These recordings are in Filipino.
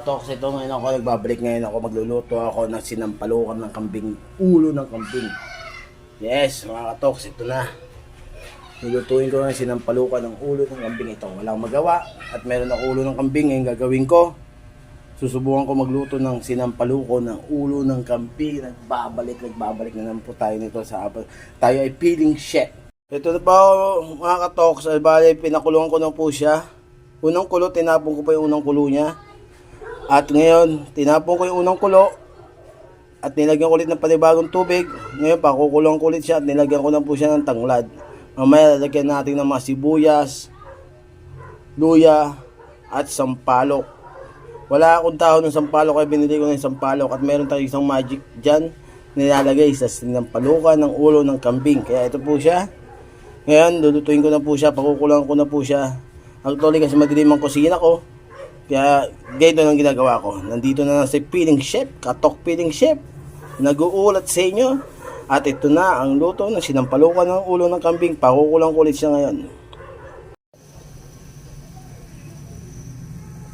katoks, ito ngayon ako nagbabalik ngayon ako magluluto ako ng sinampalukan ng kambing, ulo ng kambing. Yes mga katoks, ito na. Nilutuin ko ng sinampalukan ng ulo ng kambing ito. Walang magawa at meron ako ulo ng kambing ngayon gagawin ko. Susubukan ko magluto ng sinampalukan ng ulo ng kambing. Nagbabalik na naman po tayo nito sa tayo ay feeling chef. Ito na po mga katoks, bali pinakulungan ko na po siya. Unang kulo, tinapon ko pa yung unang kulo niya. At ngayon, tinapon ko yung unang kulo. At nilagyan ko ulit ng panibagong tubig. Ngayon, pakukulong ko ulit siya at nilagyan ko na po siya ng tanglad. Mamaya, lalagyan natin ng mga sibuyas, luya, at sampalok. Wala akong dahon ng sampalok, kaya binili ko ng sampalok. At meron tayong isang magic dyan, nilalagay sa sinampalukan ng ulo ng kambing. Kaya ito po siya. Ngayon, lulutuin ko na po siya, pakukulang ko na po siya. Actually, kasi madilim ang kusina ko. Kaya, ganito ang ginagawa ko. Nandito na si Feeling Chef, Katok Feeling Chef. Nag-uulat sa inyo. At ito na ang luto ng sinampalukan ng ulo ng kambing. Pakukulang ko ulit siya ngayon.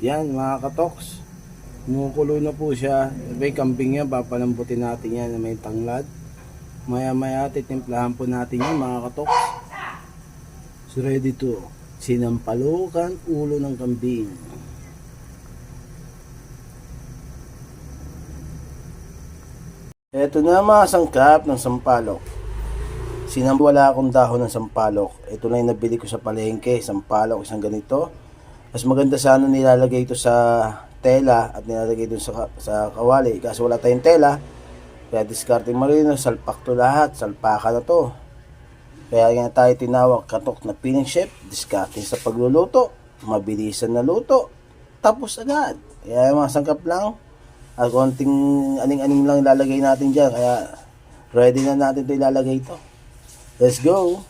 Yan mga katoks. Kumukulo na po siya. May kambing yan, papalambutin natin yan na may tanglad. Maya-maya titimplahan po natin yan mga katoks. So ready to sinampalukan ulo ng kambing. Ito na mga sangkap ng sampalok. Wala akong dahon ng sampalok. Ito na yung nabili ko sa palengke. Sampalok, isang ganito. Mas maganda sana nilalagay ito sa tela at nilalagay ito sa kawali. Kasi wala tayong tela. Kaya diskarte marino, salpak to lahat. Salpaka na to. Kaya nga tayo tinawag Katok na Feeling Chef. Diskarte sa pagluluto. Mabilisan na luto. Tapos agad. Kaya mga sangkap lang. At konting aning-aning lang ilalagay natin dyan. Kaya ready na natin ito ilalagay ito. Let's go!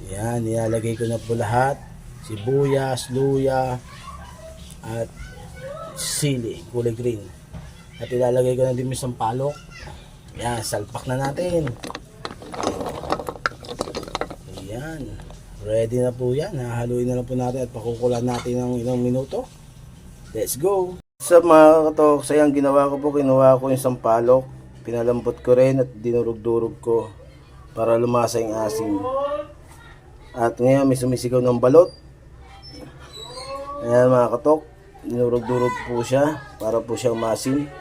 Yan, nilalagay ko na po lahat. Sibuyas, luya, at sili, kulay green. At ilalagay ko na din yung sampalok. Yan, salpak na natin. Yan, ready na po yan. Hahaluin na lang po natin at pakukulan natin ng ilang minuto. Let's go! Sa mga katoks, ang ginawa ko po, kinuha ko yung sampalok. Pinalambot ko rin at dinurog-durog ko para lumasa yung asim. At ngayon may sumisigaw ng balot. Ayan mga katok, dinurog-durog po siya para po siyang masin.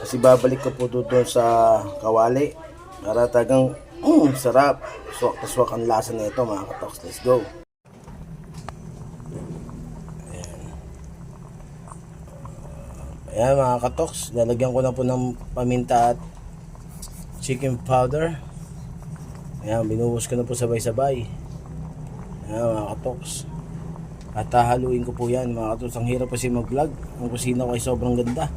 Kasi babalik ko po doon sa kawali para tagang sarap. Swak na swak ang lasa na ito mga katoks. Let's go. Ayan mga katoks, lalagyan ko na po ng paminta at chicken powder. Ayan, binuhos ko na po sabay-sabay. Ayan mga katoks. At hahaluin ko po yan mga katoks. Ang hirap kasi mag-vlog. Ang kusina ko ay sobrang ganda.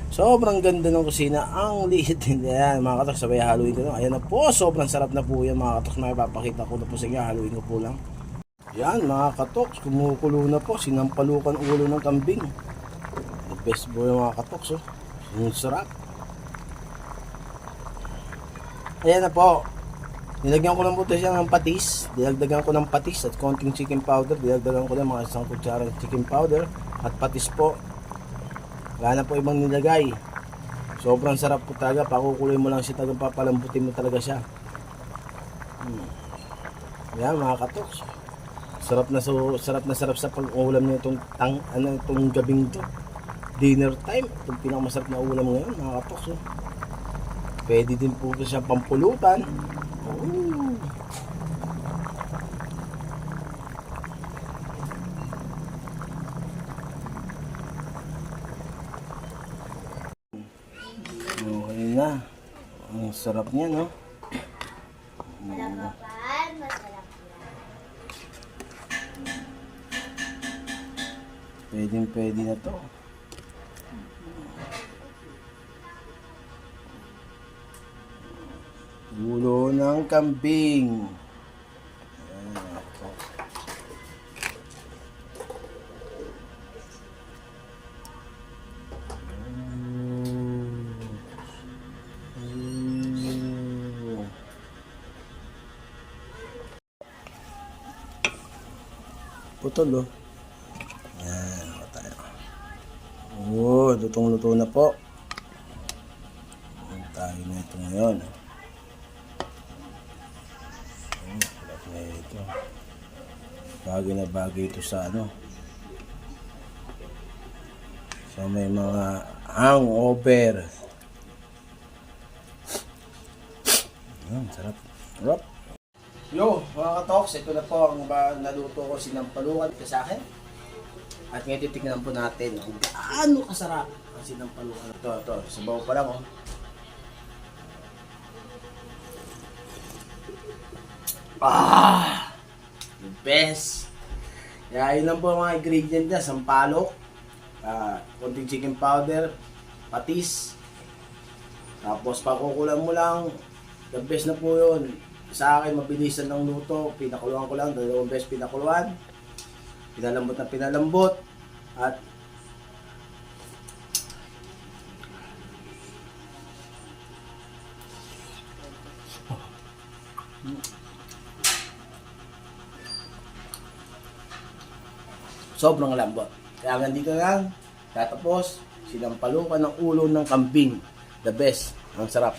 Sobrang ganda ng kusina. Ang liit din. Ayan mga katoks, sabay haluin ko na. Ayan na po, sobrang sarap na po yan mga katoks. May papakita ko na po sa inyo. Haluin ko po lang. Ayan mga katoks, kumukulo na po. Sinampalukan ulo ng kambing. The best po yung mga katoks. Ang sarap. Ayan na po. Nilagyan ko lang po siya ng patis. Dinagdagan ko ng patis at konting chicken powder. Dinagdagan ko lang mga isang kutsara chicken powder at patis po. Wala na po ibang nilagay. Sobrang sarap po talaga. Pakukuloy mo lang siya, tagang papalambutin mo talaga siya. Yan mga katoks. Sarap na sarap sa pag-ulam niyo itong gabing to. Dinner time. Itong pinakamasarap na ulam ngayon mga katoks. Pwede din po siya pampulutan. Okay na. Ang sarap niya, no? Pwede na to. Ulo ng kambing. Ayan. putol, oh. Yan, ako tayo. Oo, lutong-luto na po. Ayan tayo na ito ngayon. Ayan, sarap na ito. Bagay na bagay ito sa ano. Sa may mga hangover. Ayan, sarap. Sarap. Yo, mga katoks, ito na po ang naluto ko sinampalukan ito sa akin. At ngayon titignan po natin kung gaano kasarap ang sinampalukan. Ito, sabaw pa lang, oh. Ah! The best! Kaya yun lang po ang mga ingredient niya, sampalok, konting chicken powder, patis, tapos pakukulan mo lang, the best na po yun. Sa akin, mabilisan ng luto. Pinakuluan ko lang. 2 beses pinakuluan. Pinalambot na pinalambot. At sobrang lambot. Kaya hanggang dito lang. Tatapos, sinampalukan ng ulo ng kambing. The best. Ang sarap.